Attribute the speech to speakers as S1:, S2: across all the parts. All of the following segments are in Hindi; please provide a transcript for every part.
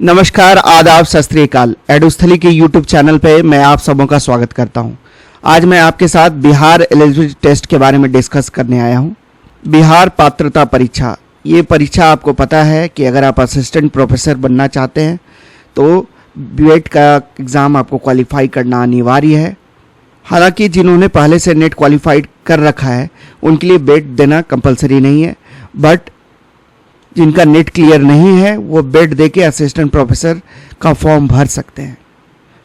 S1: नमस्कार, आदाब, सत श्री अकाल। एडुस्थली के यूट्यूब चैनल पे मैं आप सबों का स्वागत करता हूं। आज मैं आपके साथ बिहार एलिजिबिलिटी टेस्ट के बारे में डिस्कस करने आया हूं। बिहार पात्रता परीक्षा, ये परीक्षा आपको पता है कि अगर आप असिस्टेंट प्रोफेसर बनना चाहते हैं तो बीएड का एग्ज़ाम आपको क्वालिफाई करना अनिवार्य है। हालांकि जिन्होंने पहले से नेट क्वालिफाइड कर रखा है उनके लिए बीएड देना कंपलसरी नहीं है, बट जिनका नेट क्लियर नहीं है वो बीएड दे के असिस्टेंट प्रोफेसर का फॉर्म भर सकते हैं।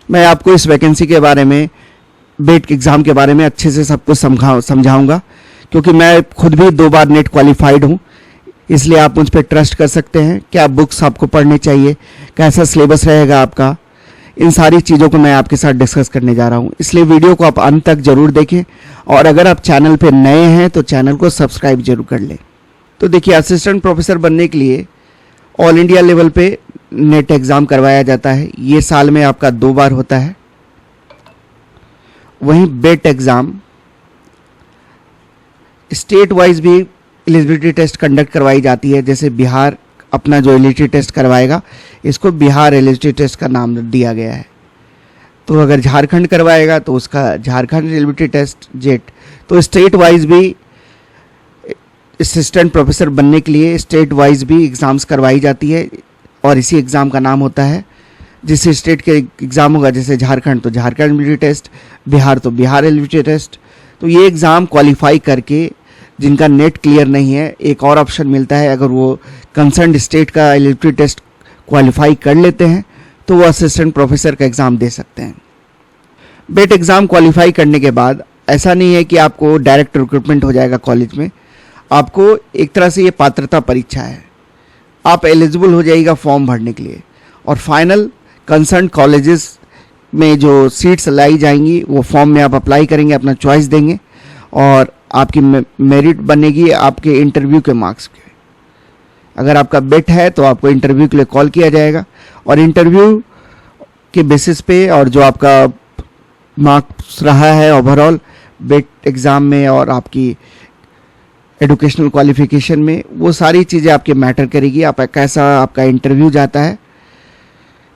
S1: मैं आपको इस वैकेंसी के बारे में, बीएड के एग्ज़ाम के बारे में अच्छे से सब कुछ समझाऊंगा, क्योंकि मैं खुद भी 2 बार नेट क्वालिफाइड हूँ, इसलिए आप मुझ पर ट्रस्ट कर सकते हैं। क्या बुक्स आपको पढ़ने चाहिए, कैसा सिलेबस रहेगा आपका, इन सारी चीज़ों को मैं आपके साथ डिस्कस करने जा रहा हूँ। इसलिए वीडियो को आप अंत तक जरूर देखें, और अगर आप चैनल पर नए हैं तो चैनल को सब्सक्राइब जरूर कर लें। तो देखिए, असिस्टेंट प्रोफेसर बनने के लिए ऑल इंडिया लेवल पे नेट एग्ज़ाम करवाया जाता है। ये साल में आपका 2 बार होता है। वहीं बीएड एग्ज़ाम स्टेट वाइज भी एलिजिबिलिटी टेस्ट कंडक्ट करवाई जाती है। जैसे बिहार अपना जो एलिजिबिलिटी टेस्ट करवाएगा, इसको बिहार एलिजिबिलिटी टेस्ट का नाम दिया गया है। तो अगर झारखंड करवाएगा तो उसका झारखंड एलिजिबिलिटी टेस्ट जेट। तो स्टेट वाइज भी असिस्टेंट प्रोफेसर बनने के लिए स्टेट वाइज भी एग्ज़ाम्स करवाई जाती है, और इसी एग्ज़ाम का नाम होता है, जिस स्टेट के एग्ज़ाम होगा, जैसे झारखंड तो झारखंड एलिजिबिलिटी टेस्ट, बिहार तो बिहार एलिजिबिलिटी टेस्ट। तो ये एग्ज़ाम क्वालिफाई करके जिनका नेट क्लियर नहीं है, एक और ऑप्शन मिलता है, अगर वो कंसर्न स्टेट का एलिजिबिलिटी टेस्ट क्वालिफाई कर लेते हैं तो वो असिस्टेंट प्रोफेसर का एग्ज़ाम दे सकते हैं। बीएड एग्ज़ाम क्वालिफाई करने के बाद ऐसा नहीं है कि आपको डायरेक्ट रिक्रूटमेंट हो जाएगा कॉलेज में। आपको एक तरह से ये पात्रता परीक्षा है, आप एलिजिबल हो जाइएगा फॉर्म भरने के लिए, और फाइनल कंसर्न कॉलेजेस में जो सीट्स लाई जाएंगी वो फॉर्म में आप अप्लाई करेंगे, अपना चॉइस देंगे, और आपकी मेरिट बनेगी आपके इंटरव्यू के मार्क्स के। अगर आपका बीएड है तो आपको इंटरव्यू के लिए कॉल किया जाएगा, और इंटरव्यू के बेसिस पे और जो आपका मार्क्स रहा है ओवरऑल बीएड एग्ज़ाम में और आपकी एजुकेशनल क्वालिफिकेशन में, वो सारी चीज़ें आपके मैटर करेगी। आप कैसा आपका इंटरव्यू जाता है,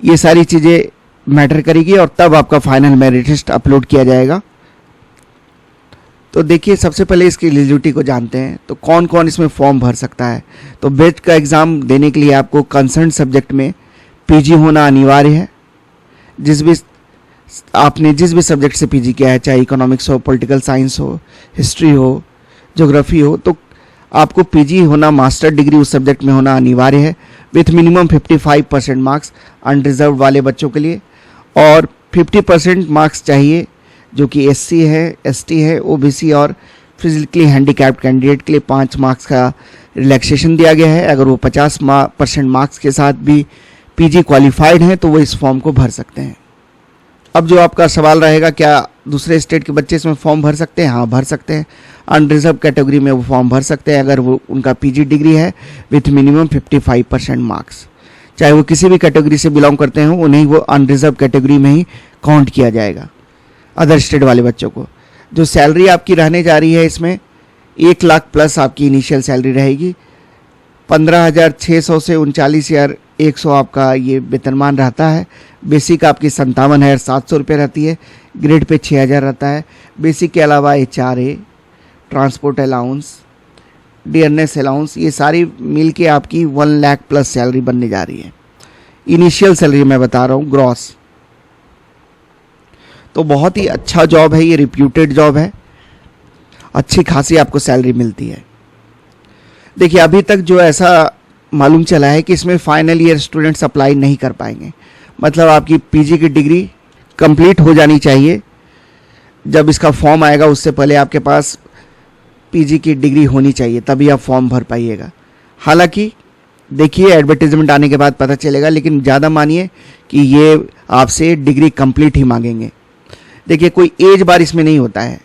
S1: ये सारी चीज़ें मैटर करेगी, और तब आपका फाइनल मेरिट लिस्ट अपलोड किया जाएगा। तो देखिए, सबसे पहले इसकी एलिजिबिलिटी को जानते हैं। तो कौन कौन इसमें फॉर्म भर सकता है। तो बीएड का एग्ज़ाम देने के लिए आपको कंसर्न सब्जेक्ट में पीजी होना अनिवार्य है। आपने जिस भी सब्जेक्ट से पीजी किया है, चाहे इकोनॉमिक्स हो, पॉलिटिकल साइंस हो, हिस्ट्री हो, ज्योग्राफी हो, तो आपको पीजी होना, मास्टर डिग्री उस सब्जेक्ट में होना अनिवार्य है, विथ मिनिमम 55% मार्क्स अनरिजर्व वाले बच्चों के लिए, और 50% मार्क्स चाहिए जो कि एससी है, एसटी है, ओबीसी और फिजिकली हैंडीकैप्ड कैंडिडेट के लिए 5 मार्क्स का रिलैक्सेशन दिया गया है। अगर वो 50% मार्क्स के साथ भी पीजी क्वालिफाइड हैं तो वो इस फॉर्म को भर सकते हैं। अब जो आपका सवाल रहेगा, क्या दूसरे स्टेट के बच्चे इसमें फॉर्म भर सकते हैं? हाँ, भर सकते हैं। अनरिजर्व कैटेगरी में वो फॉर्म भर सकते हैं अगर वो उनका पीजी डिग्री है विथ मिनिमम 55% मार्क्स। चाहे वो किसी भी कैटेगरी से बिलोंग करते हों, उन्हें वो अनरिजर्व कैटेगरी में ही काउंट किया जाएगा, अदर स्टेट वाले बच्चों को। जो सैलरी आपकी रहने जा रही है, इसमें 1 लाख प्लस आपकी इनिशियल सैलरी रहेगी। 15,600 से 39,100 आपका ये वेतनमान रहता है। बेसिक आपकी 57,700 रुपये रहती है, ग्रेड पे 6,000 रहता है। बेसिक के अलावा HRA, transport allowance, dearness allowance, ये सारी मिल के आपकी 1 लाख प्लस सैलरी बनने जा रही है। इनिशियल सैलरी मैं बता रहा हूँ, ग्रॉस। तो बहुत ही अच्छा जॉब है, ये रिप्यूटेड जॉब है, अच्छी खासी आपको सैलरी मिलती है। देखिए, अभी तक जो ऐसा मालूम चला है कि इसमें फाइनल ईयर स्टूडेंट्स अप्लाई नहीं कर पाएंगे। मतलब आपकी पीजी की डिग्री कंप्लीट हो जानी चाहिए। जब इसका फॉर्म आएगा उससे पहले आपके पास पीजी की डिग्री होनी चाहिए, तभी आप फॉर्म भर पाइएगा। हालांकि देखिए, एडवर्टीजमेंट आने के बाद पता चलेगा, लेकिन ज़्यादा मानिए कि ये आपसे डिग्री कंप्लीट ही मांगेंगे। देखिए, कोई एज बार इसमें नहीं होता है।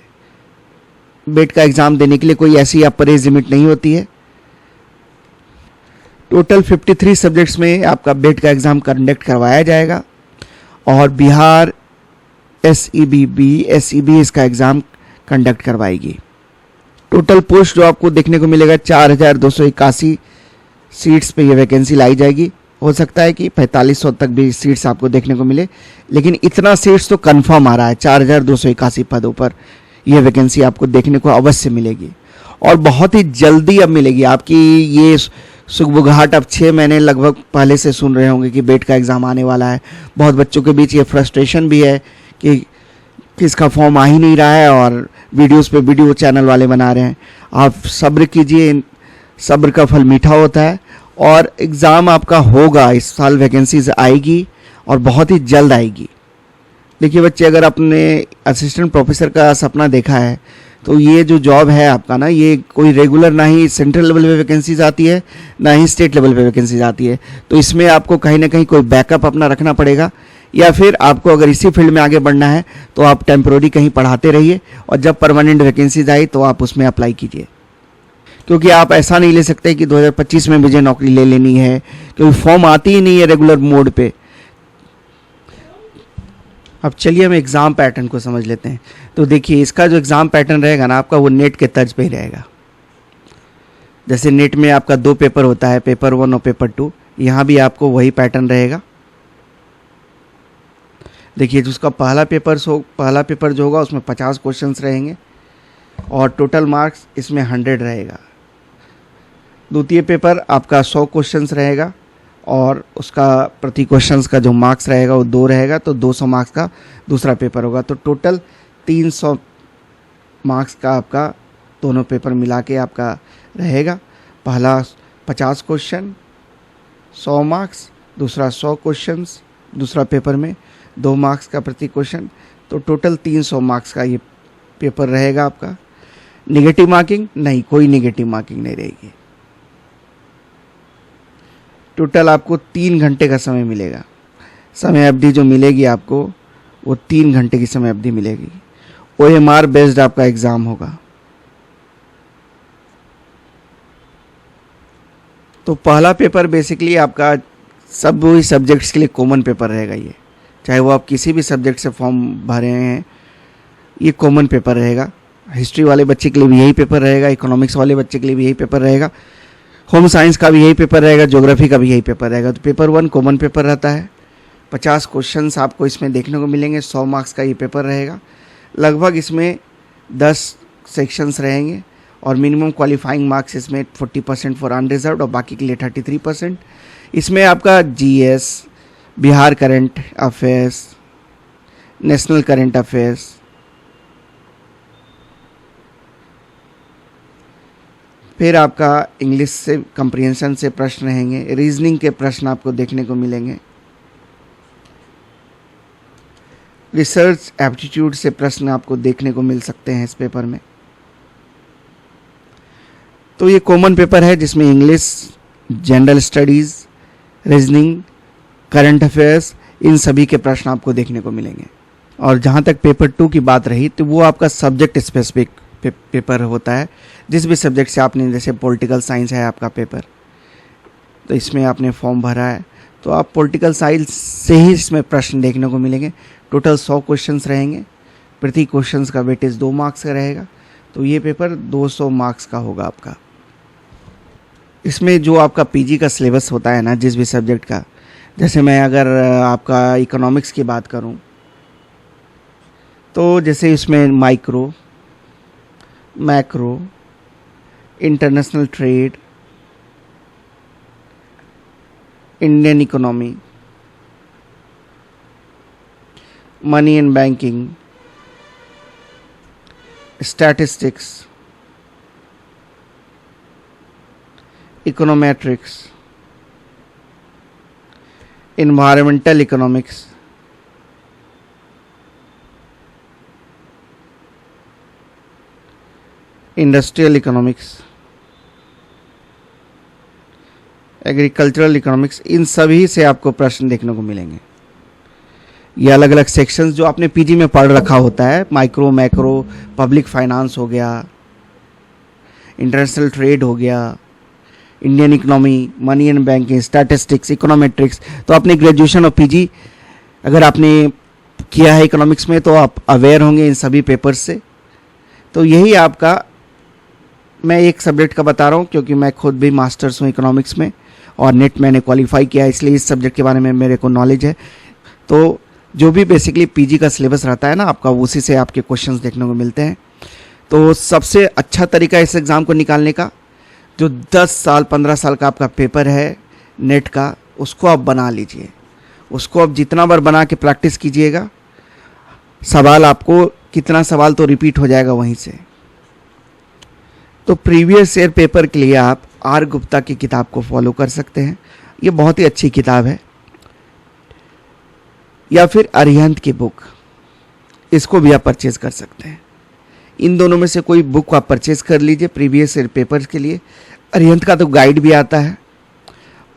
S1: बीएड का एग्ज़ाम देने के लिए कोई ऐसी अपर एज लिमिट नहीं होती है। टोटल 53 सब्जेक्ट्स में आपका बीएड का एग्ज़ाम कंडक्ट करवाया जाएगा, और बिहार SEB इसका एग्ज़ाम कंडक्ट करवाएगी। टोटल पोस्ट जो आपको देखने को मिलेगा 4,281 सीट्स पे ये वैकेंसी लाई जाएगी। हो सकता है कि 4500 तक भी सीट्स आपको देखने को मिले, लेकिन इतना सीट्स तो कंफर्म आ रहा है, 4281 पदों पर यह वैकेंसी आपको देखने को अवश्य मिलेगी और बहुत ही जल्दी अब मिलेगी। आपकी ये सुगबुगाहट अब 6 महीने लगभग पहले से सुन रहे होंगे कि बेट का एग्ज़ाम आने वाला है। बहुत बच्चों के बीच ये फ्रस्ट्रेशन भी है कि इसका फॉर्म आ ही नहीं रहा है और वीडियोस पे वीडियो चैनल वाले बना रहे हैं। आप सब्र कीजिए, सब्र का फल मीठा होता है और एग्ज़ाम आपका होगा। इस साल वैकेंसीज आएगी और बहुत ही जल्द आएगी। देखिए बच्चे, अगर आपने असिस्टेंट प्रोफेसर का सपना देखा है तो ये जो जॉब है आपका ना, ये कोई रेगुलर ना ही सेंट्रल लेवल पे वैकेंसीज आती है ना ही स्टेट लेवल पे वैकेंसीज आती है। तो इसमें आपको कहीं ना कहीं कोई बैकअप अपना रखना पड़ेगा, या फिर आपको अगर इसी फील्ड में आगे बढ़ना है तो आप टेम्प्रोरी कहीं पढ़ाते रहिए और जब परमानेंट वैकेंसीज आई तो आप उसमें अप्लाई कीजिए। क्योंकि आप ऐसा नहीं ले सकते कि 2025 में मुझे नौकरी ले लेनी है, क्योंकि फॉर्म आती ही नहीं है रेगुलर मोड पे। अब चलिए हम एग्ज़ाम पैटर्न को समझ लेते हैं। तो देखिए, इसका जो एग्ज़ाम पैटर्न रहेगा ना आपका, वो नेट के तर्ज पे ही रहेगा। जैसे नेट में आपका 2 पेपर होता है, पेपर 1 और पेपर 2, यहाँ भी आपको वही पैटर्न रहेगा। देखिए, जिसका पहला पेपर जो होगा उसमें 50 क्वेश्चंस रहेंगे और टोटल मार्क्स इसमें 100 रहेगा। द्वितीय पेपर आपका 100 क्वेश्चंस रहेगा और उसका प्रति क्वेश्चंस का जो मार्क्स रहेगा वो 2 रहेगा, तो 200 मार्क्स का दूसरा पेपर होगा। तो टोटल 300 मार्क्स का आपका दोनों पेपर मिला के आपका रहेगा। पहला 50 क्वेश्चन 100 मार्क्स, दूसरा 100 क्वेश्चंस दूसरा पेपर में 2 मार्क्स का प्रति क्वेश्चन, तो टोटल 300 मार्क्स का ये पेपर रहेगा आपका। नेगेटिव मार्किंग नहीं, कोई नेगेटिव मार्किंग नहीं रहेगी। टोटल आपको 3 घंटे का समय मिलेगा। समय अवधि जो मिलेगी आपको वो 3 घंटे की समय अवधि मिलेगी। OMR बेस्ड आपका एग्ज़ाम होगा। तो पहला पेपर बेसिकली आपका सब वही सब्जेक्ट्स के लिए कॉमन पेपर रहेगा। ये चाहे वो आप किसी भी सब्जेक्ट से फॉर्म भरे हैं, ये कॉमन पेपर रहेगा। हिस्ट्री वाले बच्चे के लिए भी यही पेपर रहेगा, इकोनॉमिक्स वाले बच्चे के लिए भी यही पेपर रहेगा, होम साइंस का भी यही पेपर रहेगा, ज्योग्राफी का भी यही पेपर रहेगा। तो पेपर 1 कॉमन पेपर रहता है। 50 क्वेश्चंस आपको इसमें देखने को मिलेंगे। 100 मार्क्स का ये पेपर रहेगा। लगभग इसमें 10 सेक्शंस रहेंगे और मिनिमम क्वालिफाइंग मार्क्स इसमें 40% फॉर अनरिजर्व्ड और बाकी के लिए 33%। इसमें आपका GS, Bihar current affairs, national current affairs, फिर आपका इंग्लिश से कंप्रीहेंशन से प्रश्न रहेंगे, रीजनिंग के प्रश्न आपको देखने को मिलेंगे, रिसर्च एप्टीट्यूड से प्रश्न आपको देखने को मिल सकते हैं इस पेपर में। तो ये कॉमन पेपर है जिसमें English, general studies, reasoning, current affairs, इन सभी के प्रश्न आपको देखने को मिलेंगे। और जहाँ तक पेपर 2 की बात रही तो वो आपका सब्जेक्ट स्पेसिफिक पेपर होता है। जिस भी सब्जेक्ट से आपने, जैसे पॉलिटिकल साइंस है आपका पेपर, तो इसमें आपने फॉर्म भरा है तो आप पॉलिटिकल साइंस से ही इसमें प्रश्न देखने को मिलेंगे। टोटल 100 क्वेश्चंस रहेंगे। प्रति क्वेश्चंस का वेटेज 2 मार्क्स का रहेगा। तो ये पेपर 200 मार्क्स का होगा आपका। इसमें जो आपका PG का सिलेबस होता है ना, जिस भी सब्जेक्ट का, जैसे मैं अगर आपका इकोनॉमिक्स की बात करूं तो जैसे इसमें micro, macro, international trade, Indian economy, money and banking, statistics, econometrics, environmental economics, industrial economics, agricultural economics, इन सभी से आपको प्रश्न देखने को मिलेंगे। ये अलग अलग सेक्शंस जो आपने PG में पढ़ रखा होता है, माइक्रो, मैक्रो, पब्लिक फाइनेंस हो गया, इंटरनेशनल ट्रेड हो गया, Indian economy, money and banking, statistics, econometrics. तो आपने ग्रेजुएशन और PG अगर आपने किया है इकोनॉमिक्स में तो आप अवेयर होंगे इन सभी पेपर्स से। तो यही आपका, मैं एक सब्जेक्ट का बता रहा हूँ क्योंकि मैं खुद भी मास्टर्स हूँ इकोनॉमिक्स में और नेट मैंने क्वालिफाई किया, इसलिए इस सब्जेक्ट के बारे में मेरे को नॉलेज है। तो जो भी बेसिकली पीजी का सिलेबस रहता है ना आपका, उसी से आपके क्वेश्चंस देखने को मिलते हैं। तो सबसे अच्छा तरीका इस एग्ज़ाम को निकालने का, जो 10 साल 15 साल का आपका पेपर है नेट का, उसको आप बना लीजिए। उसको आप जितना बार बना के प्रैक्टिस कीजिएगा, सवाल आपको कितना सवाल तो रिपीट हो जाएगा वहीं से। तो प्रीवियस ईयर पेपर के लिए आप आर गुप्ता की किताब को फॉलो कर सकते हैं, ये बहुत ही अच्छी किताब है। या फिर अरिहंत की बुक, इसको भी आप परचेज कर सकते हैं। इन दोनों में से कोई बुक आप परचेज कर लीजिए प्रीवियस ईयर पेपर्स के लिए। अरिहंत का तो गाइड भी आता है,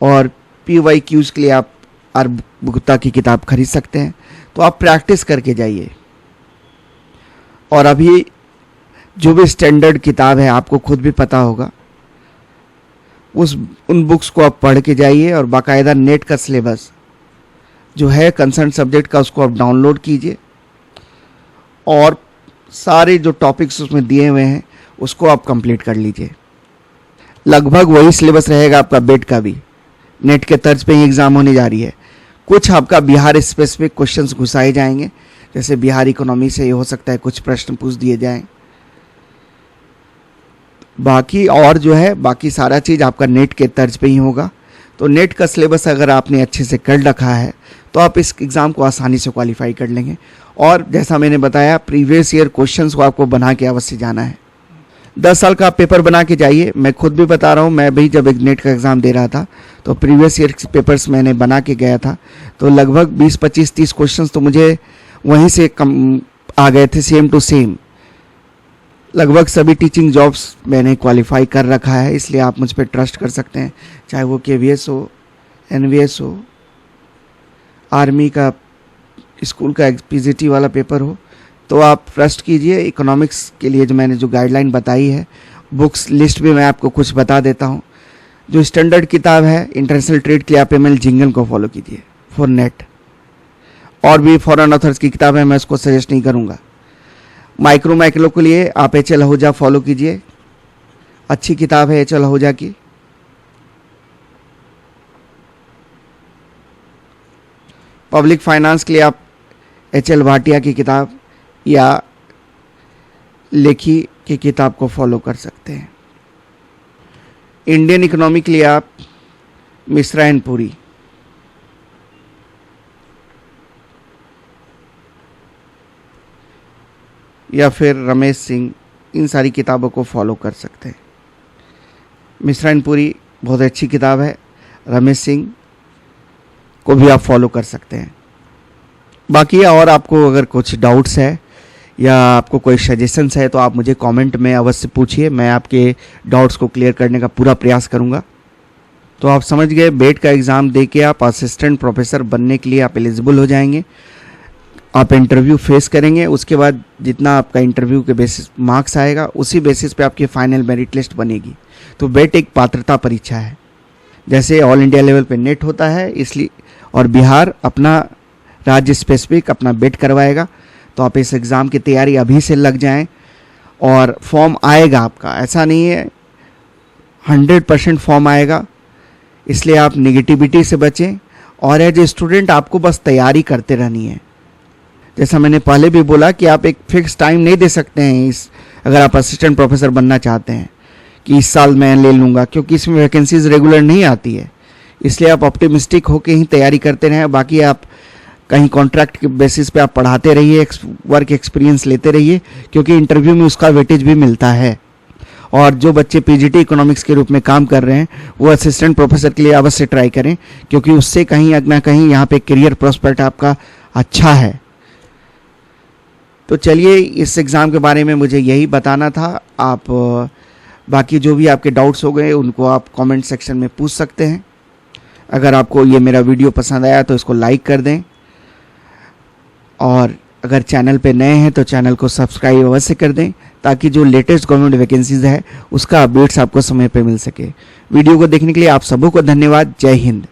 S1: और PYQs के लिए आप आर गुप्ता की किताब खरीद सकते हैं। तो आप प्रैक्टिस करके जाइए, और अभी जो भी स्टैंडर्ड किताब है आपको खुद भी पता होगा, उन बुक्स को आप पढ़ के जाइए, और बाकायदा नेट का सिलेबस जो है कंसर्न सब्जेक्ट का, उसको आप डाउनलोड कीजिए, और सारे जो टॉपिक्स उसमें दिए हुए हैं उसको आप कंप्लीट कर लीजिए। लगभग वही सिलेबस रहेगा आपका बेट का भी, नेट के तर्ज पे ही एग्ज़ाम होने जा रही है। कुछ आपका बिहार स्पेसिफिक क्वेश्चंस घुसाए जाएंगे, जैसे बिहार इकोनॉमी से ये हो सकता है कुछ प्रश्न पूछ दिए जाएं। बाकी और जो है बाकी सारा चीज़ आपका नेट के तर्ज पे ही होगा। तो नेट का सिलेबस अगर आपने अच्छे से कर रखा है तो आप इस एग्ज़ाम को आसानी से क्वालिफाई कर लेंगे। और जैसा मैंने बताया, प्रीवियस ईयर क्वेश्चंस को आपको बना के अवश्य जाना है। 10 साल का आप पेपर बना के जाइए। मैं खुद भी बता रहा हूँ, मैं भी जब एक नेट का एग्ज़ाम दे रहा था तो प्रीवियस ईयर पेपर्स मैंने बना के गया था, तो लगभग 20, 25, 30 क्वेश्चंस तो मुझे वहीं से कम आ गए थे, सेम टू सेम। लगभग सभी टीचिंग जॉब्स मैंने क्वालिफाई कर रखा है, इसलिए आप मुझ पर ट्रस्ट कर सकते हैं। चाहे वो KVS हो, NVS हो, आर्मी का स्कूल का PGT वाला पेपर हो, तो आप ट्रस्ट कीजिए। इकोनॉमिक्स के लिए जो मैंने जो गाइडलाइन बताई है, बुक्स लिस्ट भी मैं आपको कुछ बता देता हूँ। जो स्टैंडर्ड किताब है इंटरनेशनल ट्रेड के लिए, आप ML जिंगल को फॉलो कीजिए फॉर नेट। और भी फॉरेन ऑथर्स की किताब है, मैं उसको सजेस्ट नहीं करूँगा। माइक्रो के लिए आप HL आहूजा फॉलो कीजिए, अच्छी किताब है HL आहूजा की। पब्लिक फाइनेंस के लिए आप HL भाटिया की किताब या लेखी की किताब को फॉलो कर सकते हैं। इंडियन इकोनॉमी के लिए आप मिश्रा एंड पुरी, या फिर रमेश सिंह, इन सारी किताबों को फॉलो कर सकते हैं। मिश्रा एंड पुरी बहुत अच्छी किताब है, रमेश सिंह को भी आप फॉलो कर सकते हैं। बाकी और आपको अगर कुछ डाउट्स है या आपको कोई सजेशंस है तो आप मुझे कमेंट में अवश्य पूछिए, मैं आपके डाउट्स को क्लियर करने का पूरा प्रयास करूंगा। तो आप समझ गए, बेट का एग्ज़ाम दे के आप असिस्टेंट प्रोफेसर बनने के लिए आप एलिजिबल हो जाएंगे। आप इंटरव्यू फेस करेंगे, उसके बाद जितना आपका इंटरव्यू के बेसिस मार्क्स आएगा उसी बेसिस पे आपकी फाइनल मेरिट लिस्ट बनेगी। तो बेट एक पात्रता परीक्षा है, जैसे ऑल इंडिया लेवल पे नेट होता है, इसलिए और बिहार अपना राज्य स्पेसिफिक अपना बेट करवाएगा। तो आप इस एग्ज़ाम की तैयारी अभी से लग जाएं, और फॉर्म आएगा आपका, ऐसा नहीं है 100% फॉर्म आएगा, इसलिए आप निगेटिविटी से बचें। और एज ए स्टूडेंट आपको बस तैयारी करते रहनी है। जैसा मैंने पहले भी बोला कि आप एक फिक्स टाइम नहीं दे सकते हैं अगर आप असिस्टेंट प्रोफेसर बनना चाहते हैं कि इस साल मैं ले लूँगा, क्योंकि इसमें वैकेंसीज रेगुलर नहीं आती है। इसलिए आप ऑप्टिमिस्टिक होकर ही तैयारी करते रहें। बाकी आप कहीं कॉन्ट्रैक्ट के बेसिस पे आप पढ़ाते रहिए, वर्क एक्सपीरियंस लेते रहिए, क्योंकि इंटरव्यू में उसका वेटेज भी मिलता है। और जो बच्चे PGT इकोनॉमिक्स के रूप में काम कर रहे हैं वो असिस्टेंट प्रोफेसर के लिए अवश्य ट्राई करें, क्योंकि उससे कहीं ना कहीं यहाँ पे करियर प्रोस्पेक्ट आपका अच्छा है। तो चलिए, इस एग्ज़ाम के बारे में मुझे यही बताना था। आप बाकी जो भी आपके डाउट्स हो गए उनको आप कमेंट सेक्शन में पूछ सकते हैं। अगर आपको ये मेरा वीडियो पसंद आया तो इसको लाइक कर दें, और अगर चैनल पे नए हैं तो चैनल को सब्सक्राइब अवश्य कर दें, ताकि जो लेटेस्ट गवर्नमेंट वैकेंसीज है उसका अपडेट्स आपको समय पे मिल सके। वीडियो को देखने के लिए आप सबों को धन्यवाद। जय हिंद।